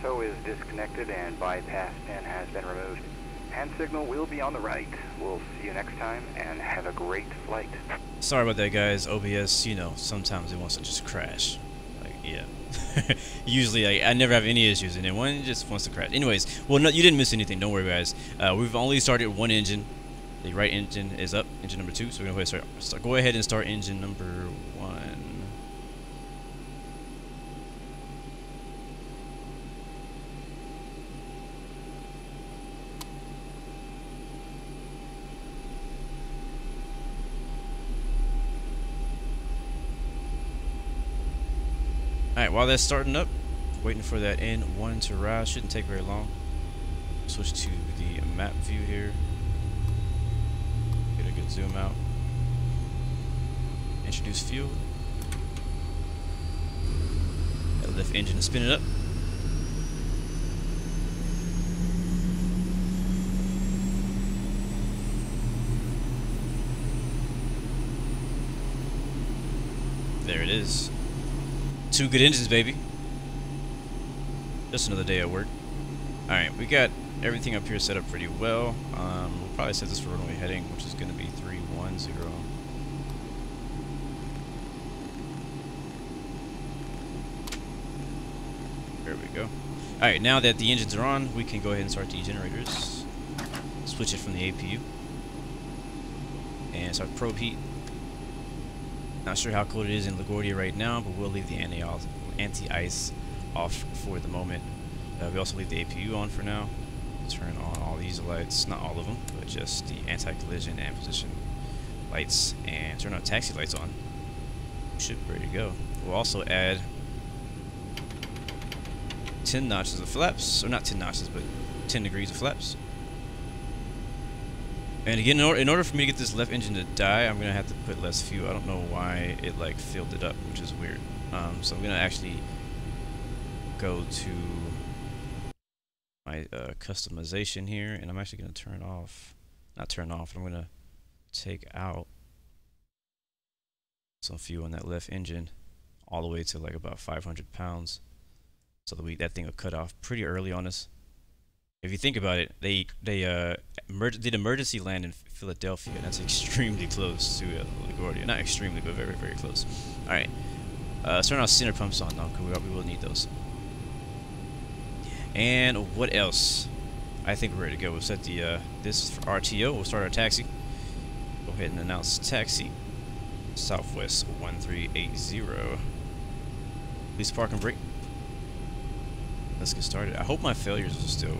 Tow is disconnected and bypass pin has been removed. Hand signal will be on the right. We'll see you next time and have a great flight. Sorry about that, guys. OBS, you know, sometimes it wants to just crash. Like, yeah. Usually, I never have any issues, and then one just wants to crash. Anyways, well, no, you didn't miss anything. Don't worry, guys. We've only started one engine. The right engine is up, engine number 2. So we're going to go ahead and start engine number 1. Alright, while that's starting up, waiting for that N1 to rise, shouldn't take very long. Switch to the map view here. Get a good zoom out. Introduce fuel. That left engine to spin it up. There it is. 2 good engines, baby. Just another day at work. Alright, we got everything up here set up pretty well. We'll probably set this for runway heading, which is going to be 310. There we go. Alright, now that the engines are on, we can go ahead and start the generators. Switch it from the APU. And start probe heat. Not sure how cold it is in LaGuardia right now, but we'll leave the anti-ice off for the moment. We also leave the APU on for now. Turn on all these lights, not all of them, but just the anti-collision and position lights, and turn our taxi lights on. Should be ready to go. We'll also add 10 notches of flaps, or not 10 notches, but 10 degrees of flaps. And again, in order for me to get this left engine to die, I'm gonna have to put less fuel. I don't know why it like filled it up, which is weird. So I'm gonna actually go to my customization here, and I'm actually gonna turn off, not turn off. I'm gonna take out some fuel in that left engine, all the way to like about 500 pounds, so that thing will cut off pretty early on us. If you think about it, they did emergency land in Philadelphia, and that's extremely close to LaGuardia. Not extremely, but very, very close. All right, let's turn our center pumps on now, because we will need those. And what else? I think we're ready to go. We'll set the this for RTO. We'll start our taxi. Go ahead and announce taxi. Southwest 1380. Please park and brake. Let's get started. I hope my failures are still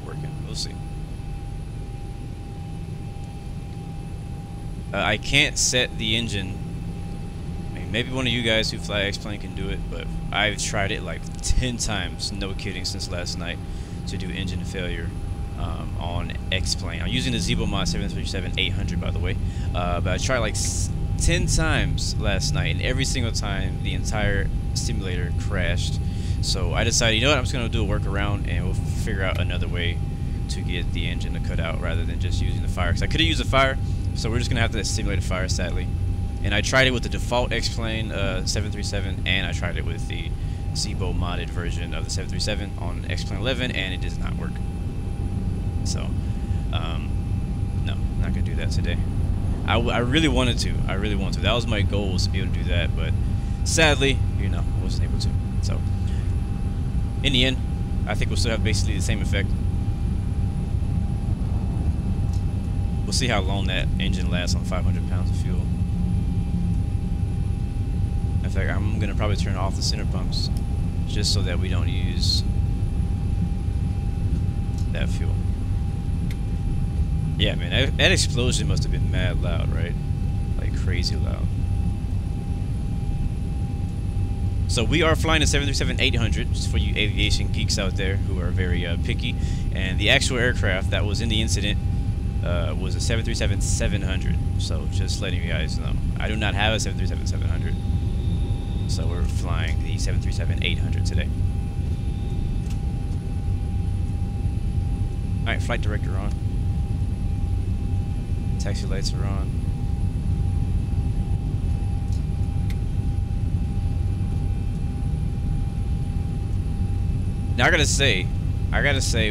working. We'll see. I can't set the engine. I mean, maybe one of you guys who fly X-Plane can do it, but I've tried it like 10 times, no kidding, since last night to do engine failure on X-Plane. I'm using the Zebo Mod 737-800, by the way, but I tried like 10 times last night, and every single time the entire simulator crashed. So I decided, you know what, I'm just going to do a workaround, and we'll figure out another way to get the engine to cut out rather than just using the fire. Because I could have used a fire, so we're just going to have to simulate a fire, sadly. And I tried it with the default X-Plane 737, and I tried it with the Zebo modded version of the 737 on X-Plane 11, and it does not work. So, no, I'm not going to do that today. I really wanted to. I really wanted to. That was my goal, was to be able to do that, but sadly, you know, I wasn't able to. So, in the end, I think we'll still have basically the same effect. We'll see how long that engine lasts on 500 pounds of fuel. In fact, I'm going to probably turn off the center pumps just so that we don't use that fuel. Yeah, man, that explosion must have been mad loud, right? Like crazy loud. So we are flying a 737-800, just for you aviation geeks out there who are very picky. And the actual aircraft that was in the incident was a 737-700. So just letting you guys know. I do not have a 737-700. So we're flying the 737-800 today. Alright, flight director on. Taxi lights are on. Now I gotta say,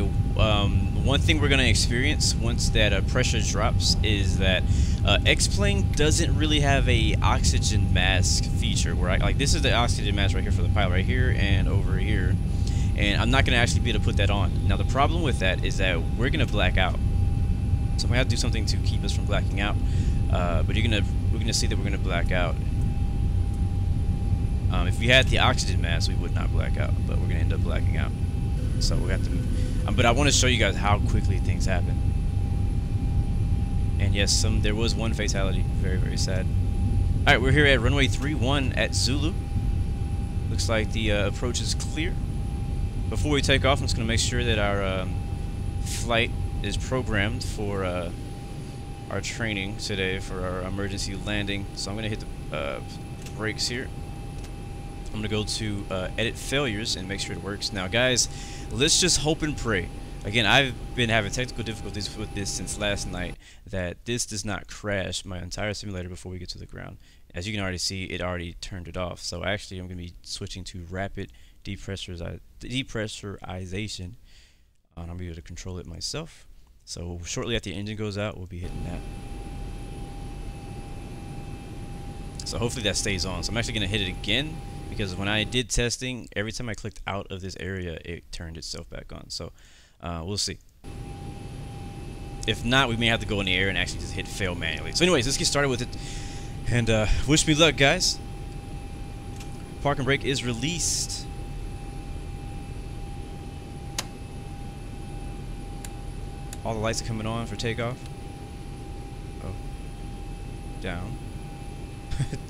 one thing we're gonna experience once that pressure drops is that X-Plane doesn't really have a oxygen mask feature. Where like this is the oxygen mask right here for the pilot, right here and over here, and I'm not gonna actually be able to put that on. Now the problem with that is that we're gonna black out, so we have to do something to keep us from blacking out. But we're gonna see that we're gonna black out. If we had the oxygen mask, we would not black out, but we're gonna end up blacking out. So we have to. But I want to show you guys how quickly things happen. And yes, there was one fatality. Very, very sad. All right, we're here at runway 31 at Zulu. Looks like the approach is clear. Before we take off, I'm just gonna make sure that our flight is programmed for our training today for our emergency landing. So I'm gonna hit the brakes here. I'm gonna go to edit failures and make sure it works. Now guys, let's just hope and pray. Again, I've been having technical difficulties with this since last night, that this does not crash my entire simulator before we get to the ground. As you can already see, it already turned it off. So actually I'm gonna be switching to rapid depressurization, and I'm gonna be able to control it myself. So shortly after the engine goes out, we'll be hitting that. So hopefully that stays on. So I'm actually gonna hit it again, because when I did testing, every time I clicked out of this area, it turned itself back on. So we'll see. If not, we may have to go in the air and actually just hit fail manually. So anyways, let's get started with it. And wish me luck, guys. Parking brake is released. All the lights are coming on for takeoff. Oh. Down.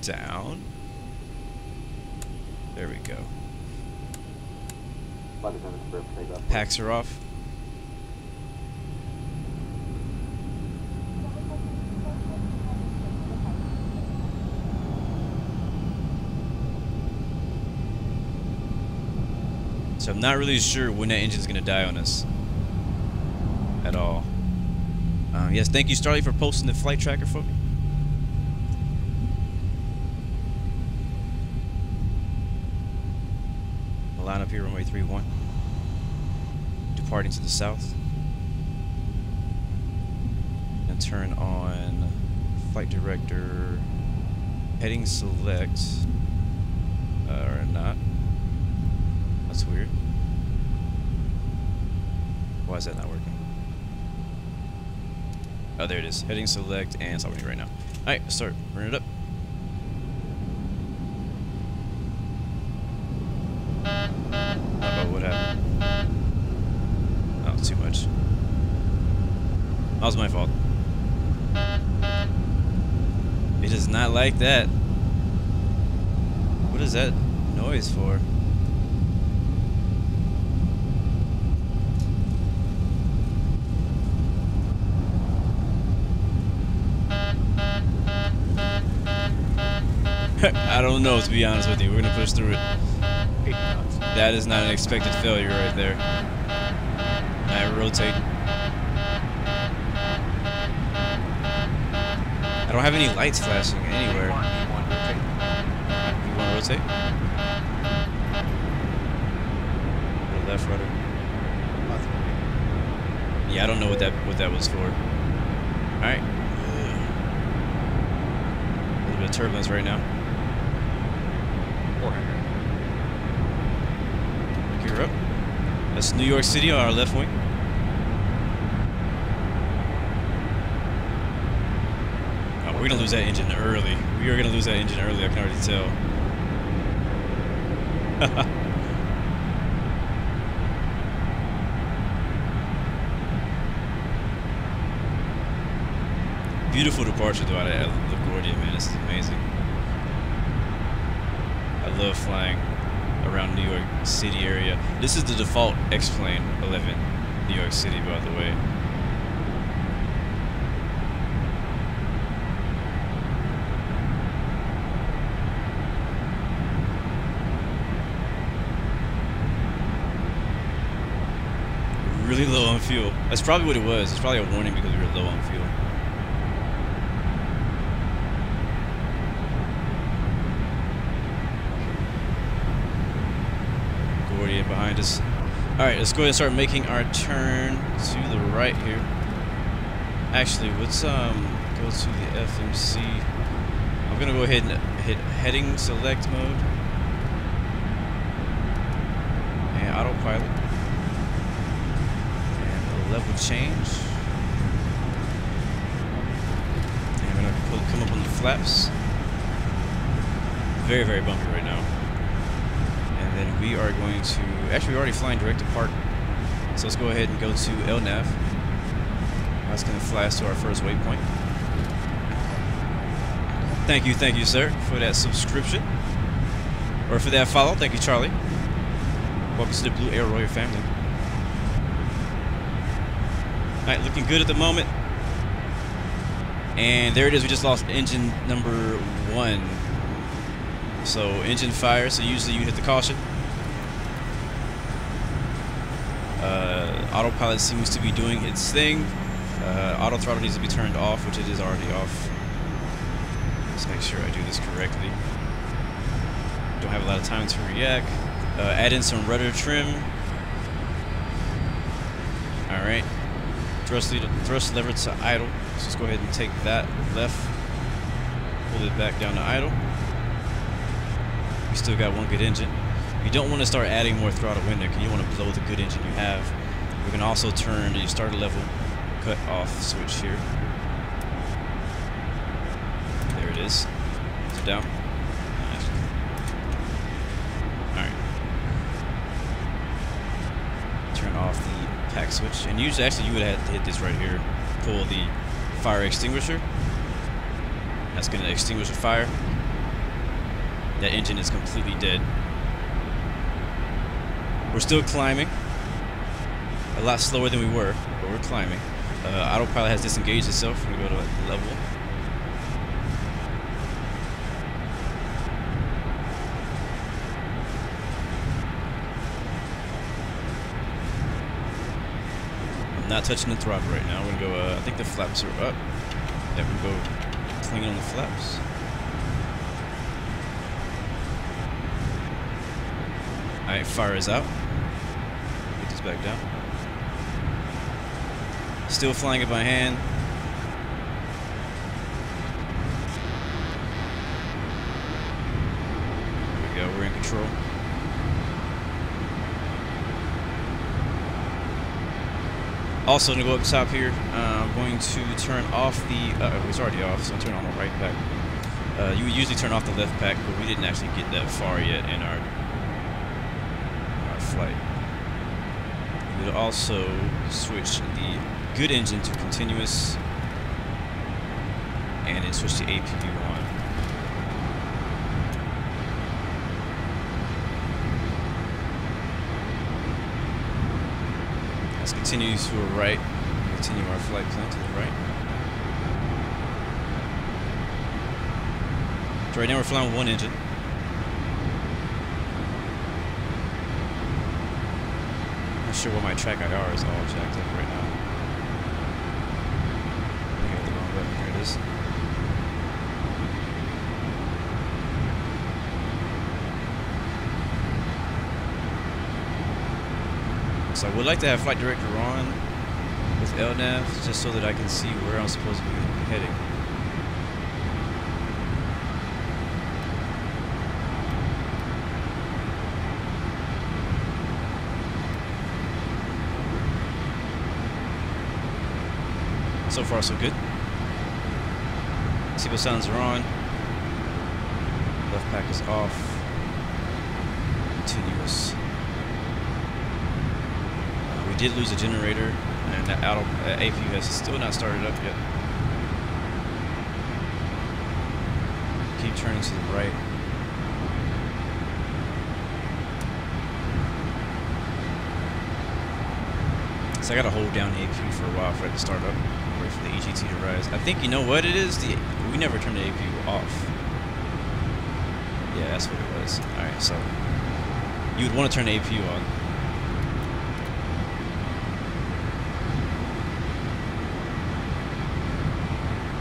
Down. There we go. Packs are off. So I'm not really sure when that engine's gonna die on us at all. Yes, thank you Starly for posting the flight tracker for me. Line up here, runway 31. Departing to the south. And turn on flight director heading select. Or not. That's weird. Why is that not working? Oh, there it is. Heading select and stop right now. Alright, let's start. Burn it up. What happened? Oh, too much. That was my fault. It does not like that. What is that noise for? I don't know, to be honest with you. We're gonna push through it. That is not an expected failure right there. I rotate. I don't have any lights flashing anywhere. You want to rotate? Go to left rudder. Yeah, I don't know what that was for. All right. A little bit of turbulence right now. 400. Gear up. That's New York City on our left wing. Oh, we're gonna lose that engine early. We are gonna lose that engine early. I can already tell. Beautiful departure though out of LaGuardia, man. This is amazing. I love flying around New York City area. This is the default X-Plane 11 New York City, by the way. Really low on fuel. That's probably what it was. It's probably a warning because we were low on fuel. Behind us. Alright, let's go ahead and start making our turn to the right here. Actually, let's go to the FMC. I'm gonna go ahead and hit heading select mode. And autopilot. And a level change. And I'm gonna come up on the flaps. Very, very bumpy right now. And then we are going to, actually we're already flying direct to park. So let's go ahead and go to LNAV. That's going to fly us to our first waypoint. Thank you, sir, for that subscription. Or for that follow. Thank you, Charlie. Welcome to the Blue Air Royal family. Alright, looking good at the moment. And there it is, we just lost engine number 1. So engine fire, so usually you hit the caution. Autopilot seems to be doing its thing. Auto throttle needs to be turned off, which it is already off. Let's make sure I do this correctly. Don't have a lot of time to react. Add in some rudder trim. Alright. Thrust lever to idle. So let's go ahead and take that left. Pull it back down to idle. We still got one good engine. You don't want to start adding more throttle in there because you want to blow the good engine you have. We can also turn the starter level cut off switch here. There it is. So down. Nice. Alright. Turn off the pack switch. And usually, actually, you would have to hit this right here. Pull the fire extinguisher. That's going to extinguish the fire. That engine is completely dead. We're still climbing. A lot slower than we were, but we're climbing. Autopilot has disengaged itself. We're going to go to level. I'm not touching the throttle right now. We're going to go, I think the flaps are up. Yeah, we'll go clean on the flaps. Alright, fire is out. Get this back down. Still flying it by hand. There we go, we're in control. Also, going to go up top here. I'm going to turn off the. It's already off, so I'll turn on the right pack. You would usually turn off the left pack, but we didn't actually get that far yet in our flight. We would also switch the good engine to continuous and then switch the APU on. Let's continue to the right. Continue our flight plan to the right. So right now we're flying with one engine. Not sure why my track IR is all jacked up right now. I got the wrong button. Here it is. So I would like to have Flight Director on with LNAV just so that I can see where I'm supposed to be heading. So far, so good. Seatbelt sounds are on. Left pack is off. Continuous. We did lose a generator, and that APU has still not started up yet. Keep turning to the right. So I gotta hold down the APU for a while for it to start up. Wait for the EGT to rise. I think you know what it is. We never turned the APU off. Yeah, that's what it was. All right, so you would want to turn the APU on.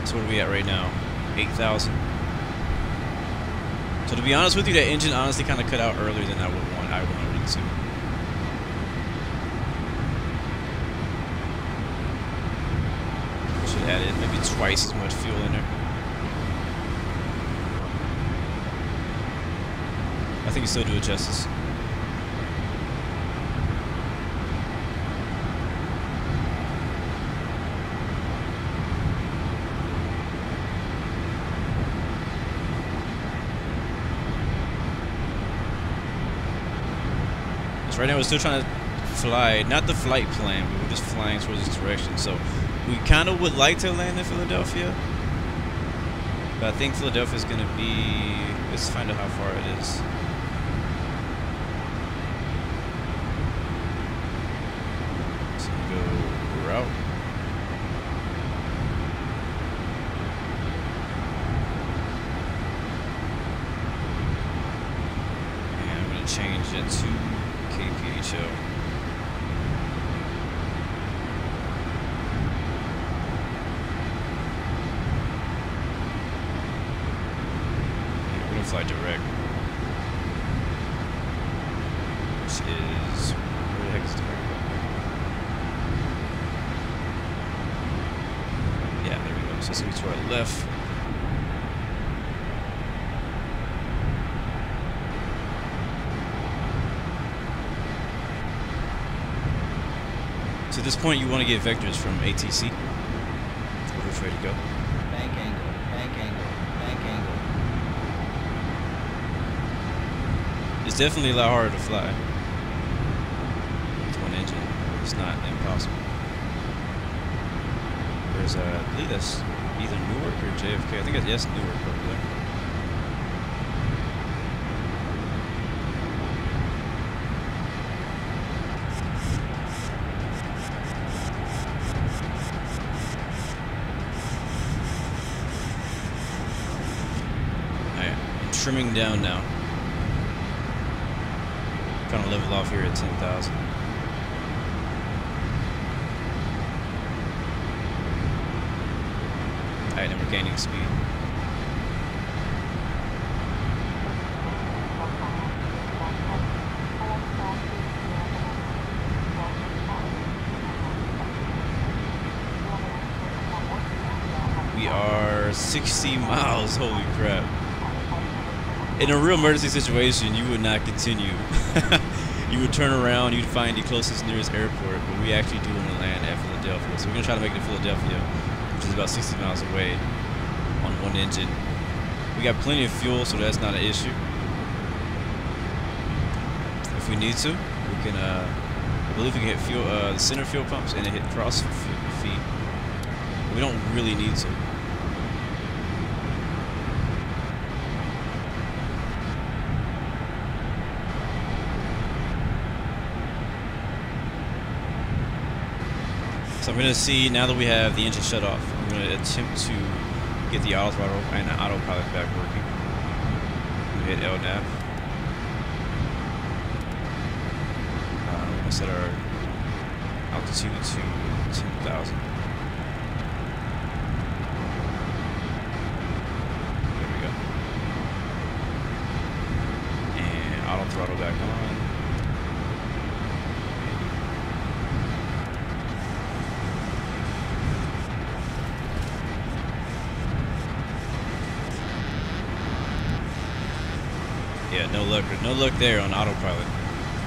So what are we at right now? 8,000. So to be honest with you, that engine honestly kind of cut out earlier than I wanted it to. have added maybe twice as much fuel in there. I think you still do it justice. So right now we're still trying to fly, not the flight plan, but we're just flying towards this direction. So we kind of would like to land in Philadelphia, but I think Philadelphia is going to be, let's find out how far it is. So we go route. And I'm going to change it to KPHL. We're gonna fly direct, which is, where the heck is direct? Yeah, there we go. So it's gonna be to our left. So at this point, you want to get vectors from ATC. Which way to go? Bank angle, bank angle, bank angle. It's definitely a lot harder to fly with one engine. It's not impossible. There's I believe that's either Newark or JFK. I think it's, yes, Newark over there. Trimming down now. Kind of level off here at 10,000. Alright, and we're gaining speed. We are 60 miles, holy crap. In a real emergency situation, you would not continue. You would turn around, you'd find the closest nearest airport, but we actually do want to land at Philadelphia. So we're going to try to make it to Philadelphia, which is about 60 miles away on one engine. We got plenty of fuel, so that's not an issue. If we need to, we can, I believe we can hit fuel, the center fuel pumps and hit cross feed. We don't really need to. So I'm going to see, now that we have the engine shut off, I'm going to attempt to get the auto throttle and the autopilot back working. I'm going to hit LNAV. We're going to set our altitude to 10,000. There we go. And auto throttle back on. Yeah, no luck there on autopilot.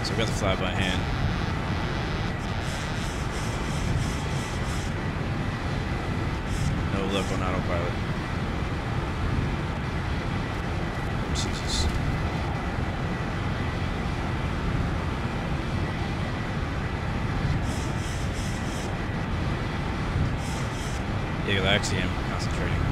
So we got to fly by hand. No luck on autopilot. Jesus. Yeah, I actually am concentrating.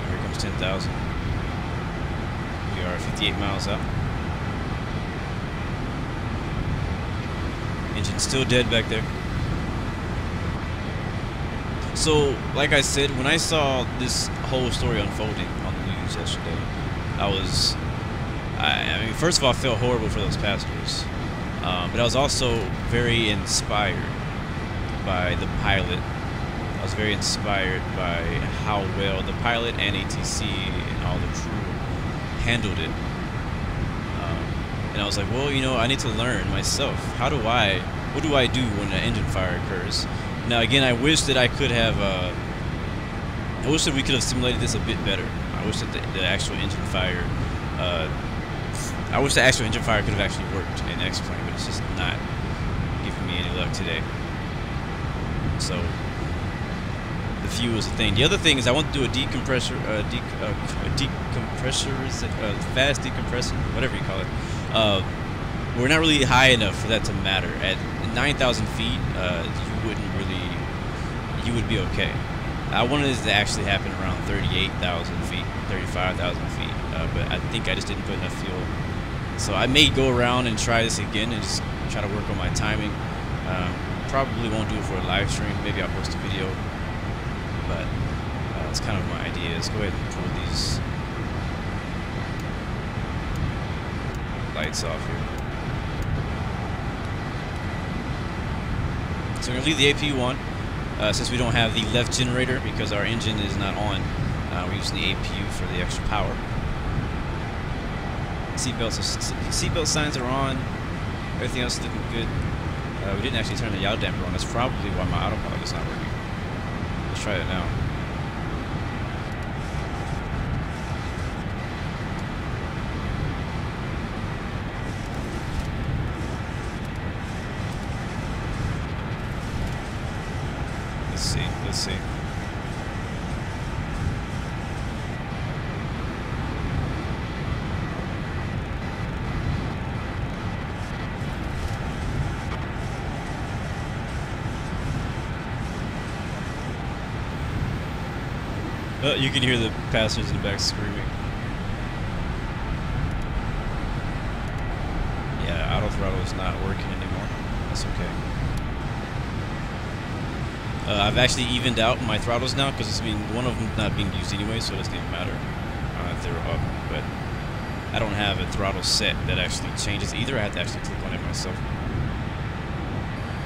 Here comes 10,000. We are 58 miles out. Engine's still dead back there. So, like I said, when I saw this whole story unfolding on the news yesterday, I mean, first of all, I felt horrible for those passengers, but I was also very inspired by the pilot. I was very inspired by how well the pilot and ATC and all the crew handled it. And I was like, well, you know, I need to learn myself. What do I do when an engine fire occurs? Now, again, I wish that I could have, I wish that we could have simulated this a bit better. I wish that the actual engine fire, I wish the actual engine fire could have actually worked in X-Plane, but it's just not giving me any luck today. So, the fuel is the thing. The other thing is I want to do a decompressor, fast decompressor, whatever you call it. We're not really high enough for that to matter. At 9,000 feet, you would be okay. I wanted this to actually happen around 38,000 feet, 35,000 feet, but I think I just didn't put enough fuel. So I may go around and try this again and just try to work on my timing. Probably won't do it for a live stream. Maybe I'll post a video, but that's kind of my idea. Let's go ahead and pull these lights off here. So we're going to leave the APU on. Since we don't have the left generator because our engine is not on, we're using the APU for the extra power. Seatbelt signs are on. Everything else is looking good. We didn't actually turn the yaw damper on. That's probably why my autopilot is not working. Let's try it now. Let's see. You can hear the passengers in the back screaming. Yeah, auto throttle is not working anymore. That's okay. I've actually evened out my throttles now because one of them not being used anyway, so it doesn't even matter if they're up. But I don't have a throttle set that actually changes either. I have to actually click on it myself.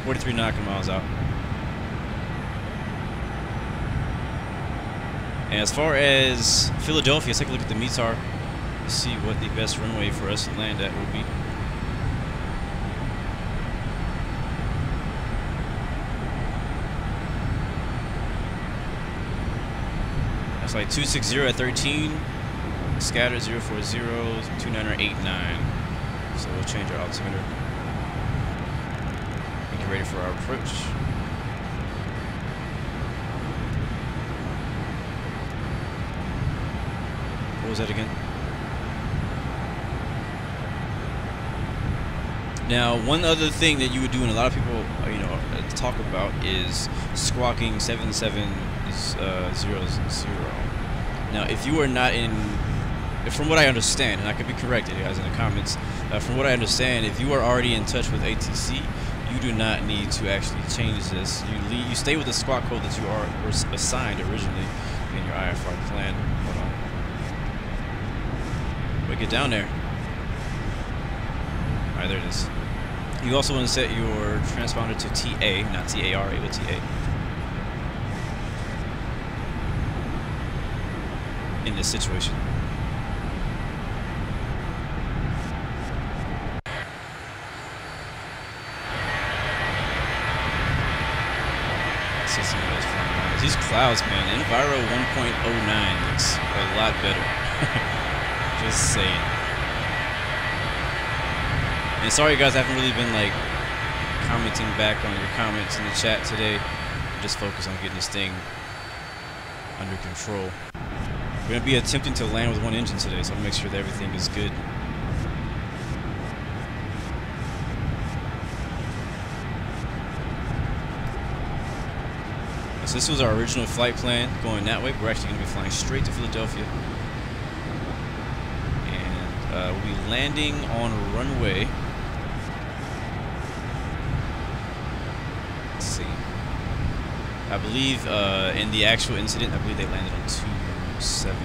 43 nautical miles out. And as far as Philadelphia, let's take a look at the METAR to see what the best runway for us to land at will be. That's like 260 at 13, scatter 040, 2989. So we'll change our altimeter and get ready for our approach. What was that again? Now, one other thing that you would do, and a lot of people, talk about, is squawking 7700. Now, if you are not in, from what I understand, and I could be corrected, guys, in the comments, from what I understand, if you are already in touch with ATC, you do not need to actually change this. You stay with the squawk code that you were assigned originally in your IFR plan. Hold on. But get down there. Alright, there it is. You also want to set your transponder to TA, not TAR, but TA. In this situation. These clouds, man, Enviro 1.09 looks a lot better. Just saying. And sorry guys, I haven't really been like commenting back on your comments in the chat today. I'm just focused on getting this thing under control. We're going to be attempting to land with one engine today, so I'll make sure that everything is good. So this was our original flight plan, going that way. We're actually going to be flying straight to Philadelphia. And we'll be landing on a runway. Let's see. I believe in the actual incident, I believe they landed on 27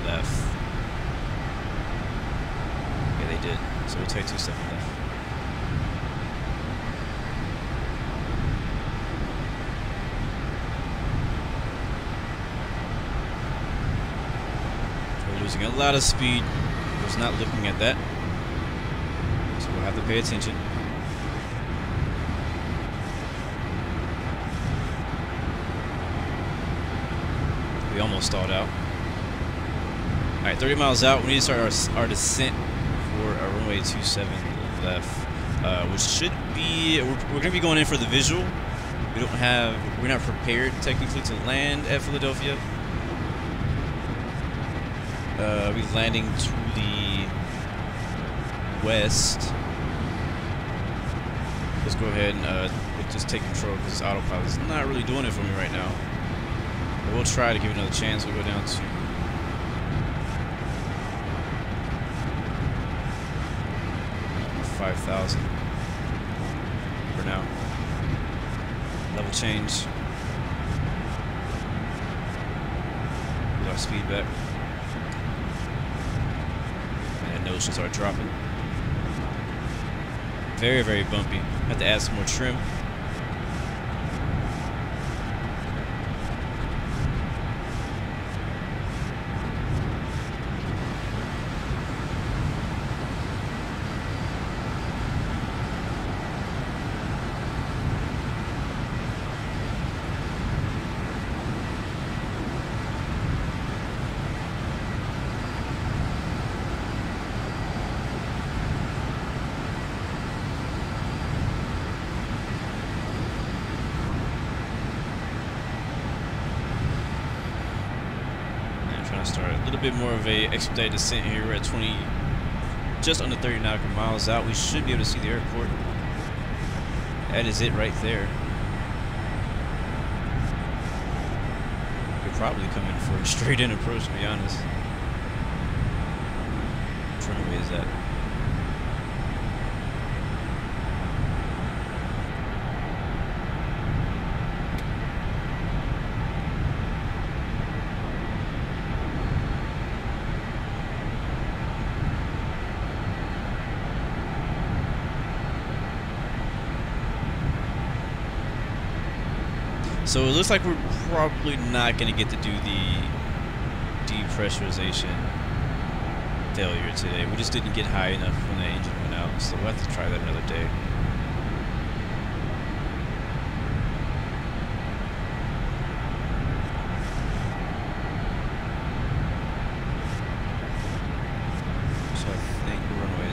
left. Yeah, they did. So we'll take 27 left. We're losing a lot of speed. I was not looking at that. we'll have to pay attention. We almost stalled out. Alright, 30 miles out. We need to start our descent for a runway 27 left, which should be, we're going to be going in for the visual. We're not prepared technically to land at Philadelphia. We'll be landing to the west. Let's go ahead and just take control because autopilot is not really doing it for me right now. But we'll try to give it another chance. We'll go down to 5,000 for now. Level change. Get our speed back. And nose should start dropping. Very, very bumpy. Have to add some more trim. Start a little bit more of a expedited descent here. We're at 20, just under 30 nautical miles out. We should be able to see the airport. That is it right there. We're probably coming for a straight in approach, to be honest. Which runway is that? So it looks like we're probably not going to get to do the depressurization failure today. We just didn't get high enough when the engine went out, so we'll have to try that another day.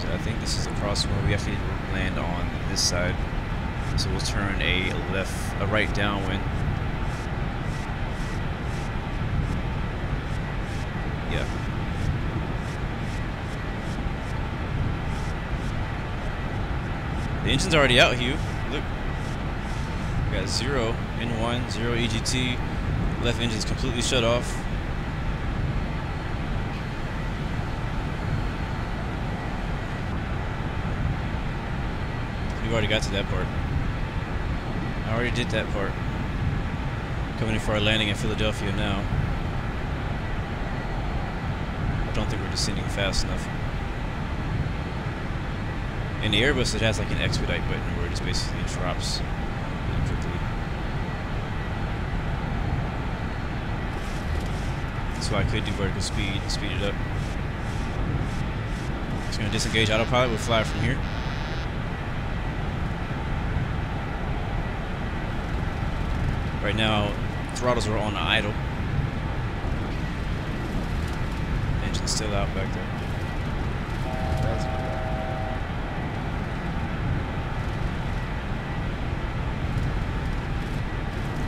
So I think this is the crossing where we actually land on this side. So we'll turn a right downwind. Yeah. The engine's already out, Hugh. Look. We got 0 N1, 0 EGT. Left engine's completely shut off. We already got to that part. I already did that part. Coming in for our landing in Philadelphia now. I don't think we're descending fast enough. In the Airbus, it has like an expedite button where it just basically drops really quickly. So I could do vertical speed and speed it up. Just gonna disengage autopilot. We'll fly from here. Right now, throttles are on idle. Engine's still out back there.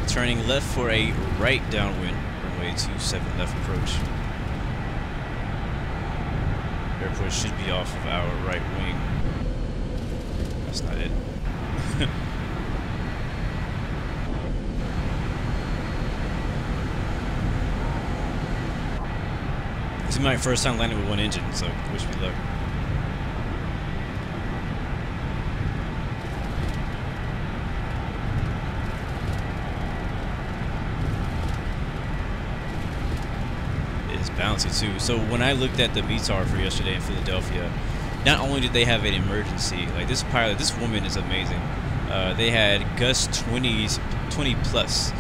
Turning left for a right downwind, runway 27 left approach. Airport should be off of our right wing. That's not it. This is my first time landing with one engine, so wish me luck. It's bouncy too. So when I looked at the VTOL for yesterday in Philadelphia, not only did they have an emergency, like this pilot, this woman is amazing. They had gust 20 plus.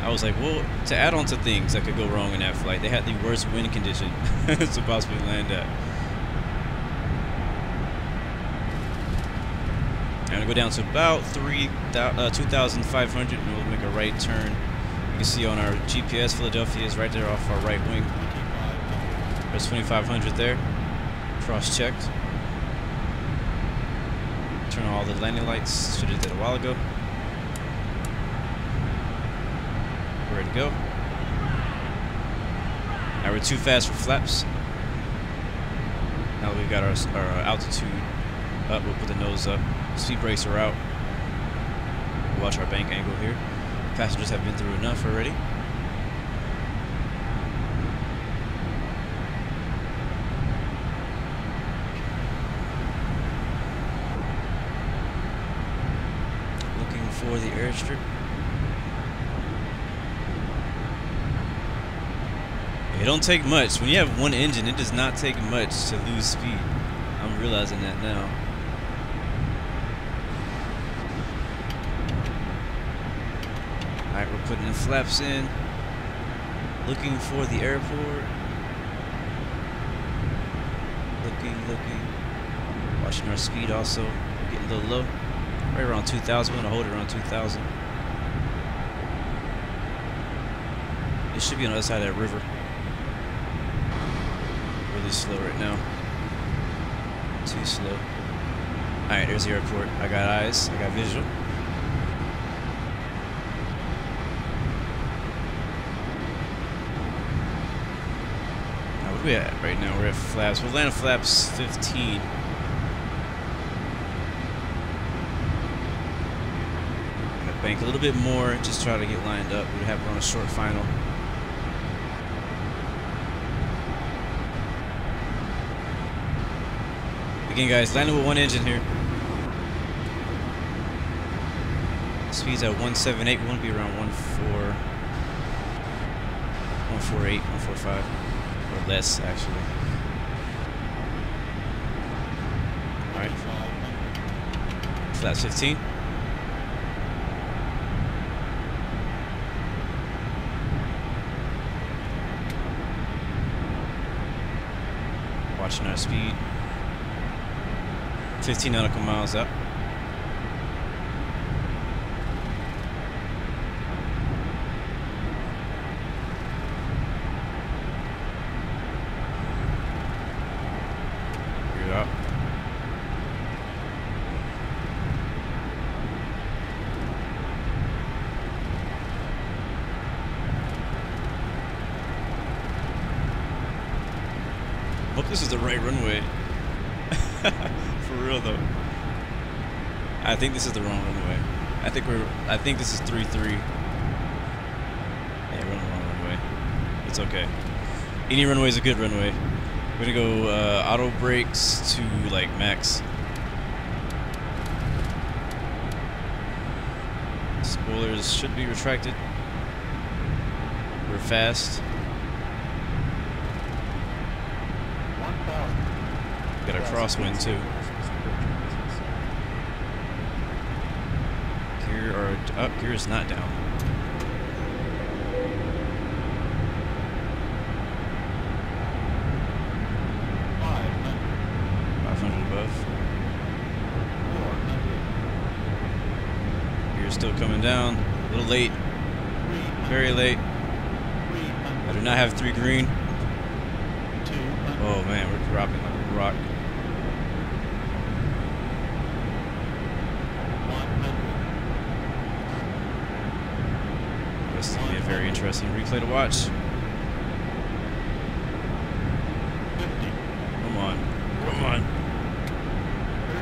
I was like, well, to add on to things that could go wrong in that flight, they had the worst wind condition to possibly land at. gonna go down to about 2,500 and we'll make a right turn. You can see on our GPS, Philadelphia is right there off our right wing. There's 2,500 there. Cross-checked. Turn on all the landing lights. Should have did a while ago. We're ready to go. Now we're too fast for flaps. Now that we've got our altitude up, we'll put the nose up. Speed brakes are out. We'll watch our bank angle here. Passengers have been through enough already. Looking for the airstrip. It don't take much. When you have one engine, it does not take much to lose speed. I'm realizing that now. Alright, we're putting the flaps in. Looking for the airport. Looking. Watching our speed also. We're getting a little low. Right around 2,000. We're going to hold it around 2,000. It should be on the other side of that river. Really slow right now. Too slow. Alright, there's the airport. I got eyes. I got visual. Now, what are we at right now? We're at flaps. We'll land flaps 15. Gonna bank a little bit more. Just try to get lined up. We have on a short final. Again, guys, landing with one engine here. Speed's at 178. We want to be around 148, 145, or less, actually. All right. Flaps 15. Watching our speed. 15 nautical miles up. You're up. Hope this is the right runway. For real though. I think this is the wrong runway. I think this is 3-3. Yeah, we're on the wrong runway. It's okay. Any runway is a good runway. We're gonna go auto brakes to like max. Spoilers should be retracted. We're fast. Got a crosswind too. Gear or up, gear is not down. Above. Gear's still coming down. A little late. Very late. I do not have 3 green. Oh man, we're dropping like a rock. This is going to be a very interesting replay to watch. Come on. Come on.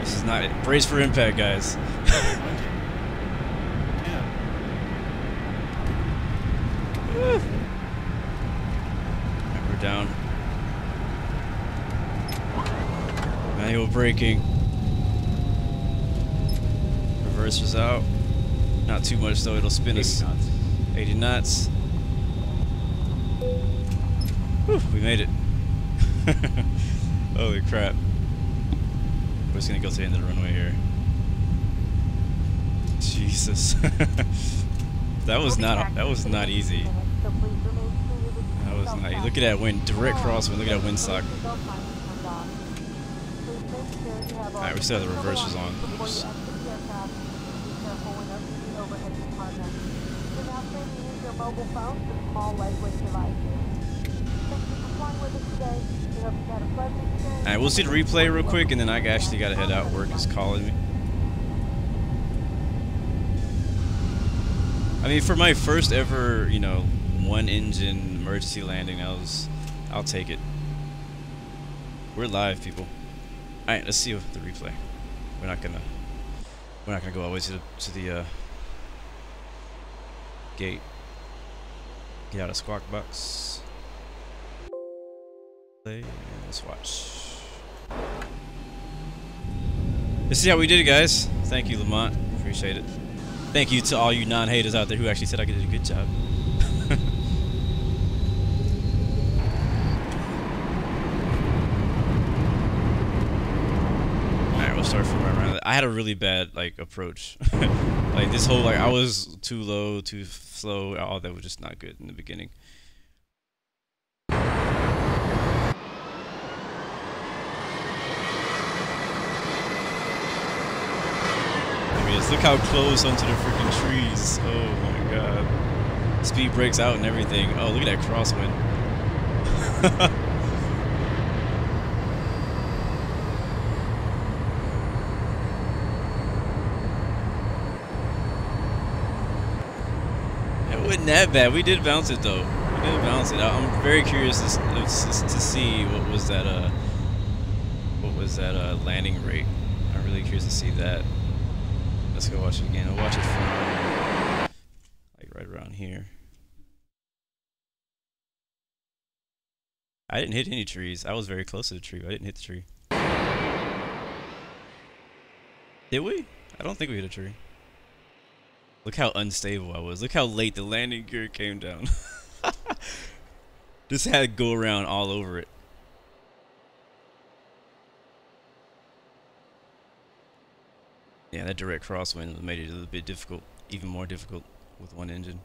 This is not it. Brace for impact, guys. Right, we're down. Manual braking. Reverse was out. Not too much though, it'll spin us 80 knots. Whew, we made it. Holy crap. We're just gonna go to the end of the runway here. Jesus. that was not easy. That was not easy. Look at that wind, direct crosswind, look at that windsock. Alright, we still have the reversers on. Oops. mobile phones and small lightweight devices. Thank you for flying with us today. We hope you had a pleasant experience. Alright, we'll see the replay real quick, and then I actually gotta head out. Work is calling me. I mean, for my first ever, you know, one engine emergency landing, I'll take it. We're live, people. Alright, let's see the replay. We're not gonna go all the way to the gate. Get out of squawk box. Play and let's watch. Let's see how we did it, guys. Thank you, Lamont. Appreciate it. Thank you to all you non-haters out there who actually said I did a good job. Alright, we'll start from right around. I had a really bad approach. Like this whole I was too low, too slow, all that was just not good in the beginning. Look how close onto the freaking trees. Oh my god. Speed breaks out and everything. Oh, look at that crosswind. It wasn't that bad. We did bounce it though. We did bounce it. I'm very curious to see what was that landing rate. I'm really curious to see that. Let's go watch it again. I'll watch it from like right around here. I didn't hit any trees. I was very close to the tree. I didn't hit the tree. Did we? I don't think we hit a tree. Look how unstable I was. Look how late the landing gear came down. Just had to go around all over it. Yeah, that direct crosswind made it a little bit difficult, even more difficult with one engine.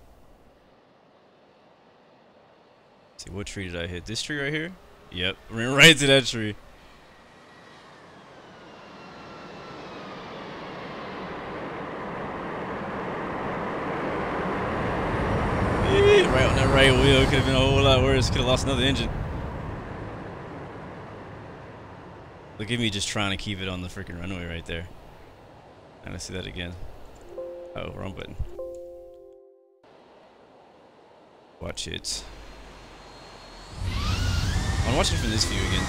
Let's see, what tree did I hit? This tree right here? Yep, ran right to that tree. Right on that right wheel, could have been a whole lot worse. Could have lost another engine. Look at me just trying to keep it on the freaking runway right there. And let's see that again. Oh, wrong button. Watch it. I'm watching from this view again.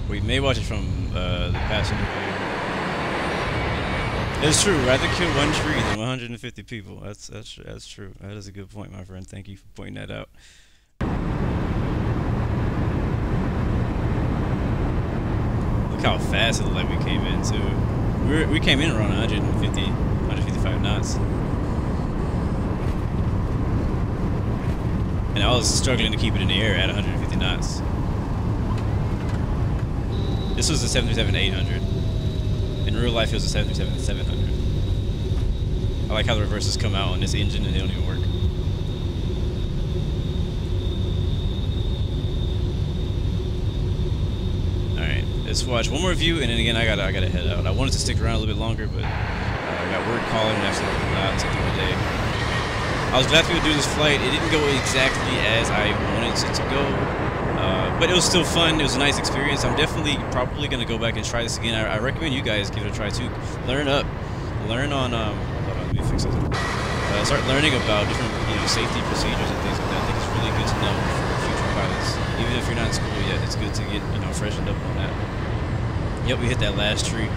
We may watch it from the passenger view. It's true. Rather kill one tree than 150 people. That's true. That is a good point, my friend. Thank you for pointing that out. Look how fast it looked like we came in too. We came in around 155 knots. And I was struggling to keep it in the air at 150 knots. This was the 737-800. In real life, it was the 737-700. I like how the reverses come out on this engine and they don't even work. Alright, let's watch one more view, and then again I gotta head out. I wanted to stick around a little bit longer, but I got word calling and actually allowed to do a day. I was glad to be able to do this flight. It didn't go exactly as I wanted it to go. But it was still fun. It was a nice experience. I'm probably going to go back and try this again. I recommend you guys give it a try too. Learn up. Learn on, hold on, let me fix this. Start learning about different safety procedures and things like that. I think it's really good to know for future pilots. Even if you're not in school yet, it's good to get, freshened up on that. Yep, we hit that last tree.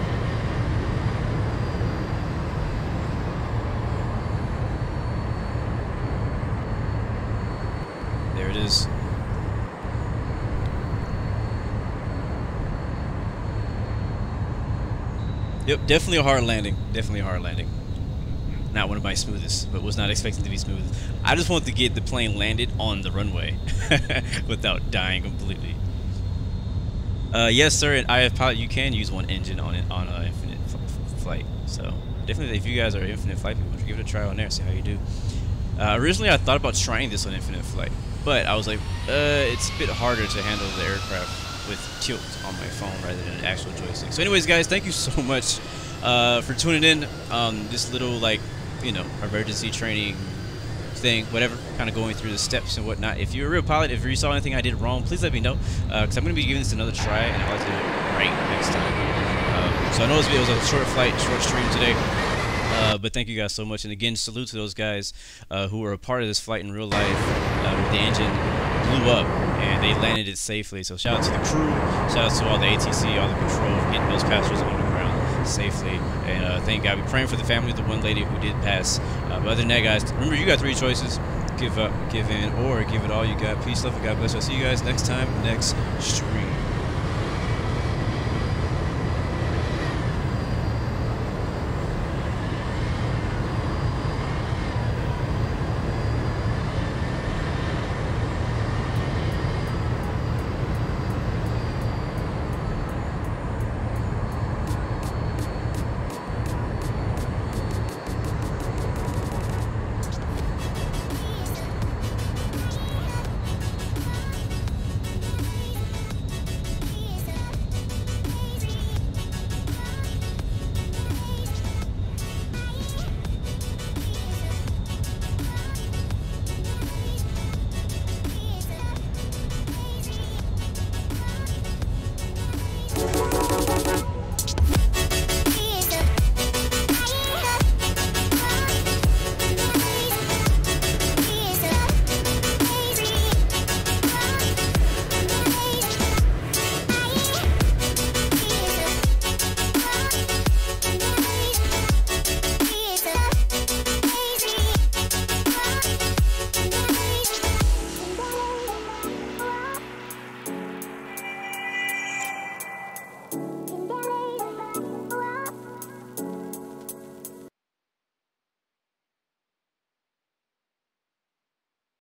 There it is. Yep, definitely a hard landing. Definitely a hard landing. Not one of my smoothest, but was not expecting to be smooth. I just wanted to get the plane landed on the runway without dying completely. Yes, sir. And IF pilot, you can use one engine on an infinite flight. So definitely, if you guys are infinite flight people, give it a try on there. See how you do. Originally, I thought about trying this on infinite flight, but I was like, it's a bit harder to handle the aircraft with tilt on my phone rather than an actual joystick. So anyways, guys, thank you so much for tuning in. This little, like, you know, emergency training thing, whatever, kind of going through the steps and whatnot. If you're a real pilot, if you saw anything I did wrong, please let me know, because I'm going to be giving this another try, and I'll have to do it right next time. So I know this video was a short flight, short stream today, but thank you guys so much. And again, salute to those guys who were a part of this flight in real life, where the engine blew up and they landed it safely. So shout out to the crew, shout out to all the ATC, all the control for getting those passengers on the ground safely. And thank God. We're praying for the family of the one lady who did pass. But other than that, guys, remember, you got 3 choices: give up, give in, or give it all you got. Peace, love, and God bless. I'll see you guys next time, next stream.